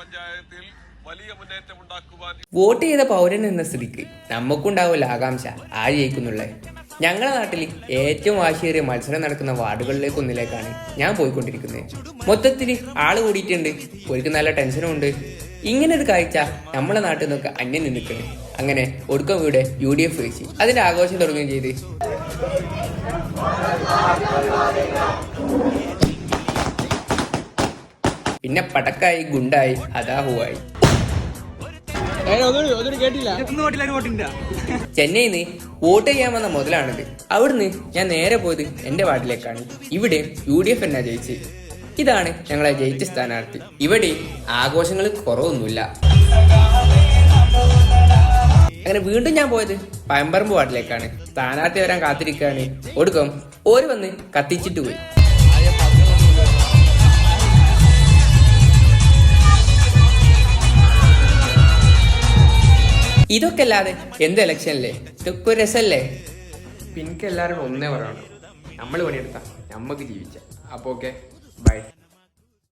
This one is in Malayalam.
പഞ്ചായത്തിൽ വലിയ മുന്നേറ്റം ഉണ്ടാക്കുവാൻ വോട്ട് ചെയ്ത പൗരൻ എന്ന സ്ഥിതിക്ക് നമുക്കുണ്ടാവില്ല ആകാംക്ഷ ആര് ജയിക്കുന്നുള്ള. ഞങ്ങളുടെ നാട്ടിൽ ഏറ്റവും വാശിയേറിയ മത്സരം നടക്കുന്ന വാർഡുകളിലേക്കൊന്നിലേക്കാണ് ഞാൻ പോയിക്കൊണ്ടിരിക്കുന്നത്. മൊത്തത്തിൽ ആള് കൂടിയിട്ടുണ്ട്, ഒരു നല്ല ടെൻഷനും ഉണ്ട്. ഇങ്ങനെ ഒരു കാഴ്ച നമ്മളെ നാട്ടിൽ നിന്നൊക്കെ അന്യം നിൽക്കുന്നത്. അങ്ങനെ ഒടുക്കം ഇവിടെ UDF വെച്ച് അതിന്റെ ആഘോഷം തുടങ്ങുകയും ചെയ്ത്. പിന്നെ പടക്കായി, ഗുണ്ടായി, അതാഹുവായി. ചെന്നൈന്ന് വോട്ട് ചെയ്യാൻ വന്ന മുതലാണിത്. അവിടുന്ന് ഞാൻ നേരെ പോയത് എന്റെ വാർഡിലേക്കാണ്. ഇവിടെ UDF എന്നാ ജയിച്ച്. ഇതാണ് ഞങ്ങളെ ജയിച്ച സ്ഥാനാർത്ഥി. ഇവിടെ ആഘോഷങ്ങൾ കുറവൊന്നുമില്ല. അങ്ങനെ വീണ്ടും ഞാൻ പോയത് പയമ്പറമ്പ് വാർഡിലേക്കാണ്. സ്ഥാനാർത്ഥി വരാൻ കാത്തിരിക്കാണ്. ഒടുക്കം ഓര് വന്ന് കത്തിച്ചിട്ട് പോയി. ഇതൊക്കെ അല്ലാതെ എന്ത് ഇലക്ഷനല്ലേ, ഇതൊക്കെ ഒരു രസമല്ലേ. പിന്നെ എല്ലാവരും ഒന്നേ പറയണം, നമ്മൾ പണിയെടുത്താൽ നമുക്ക് ജീവിക്കാം. അപ്പോൾ ഓക്കെ, ബൈ.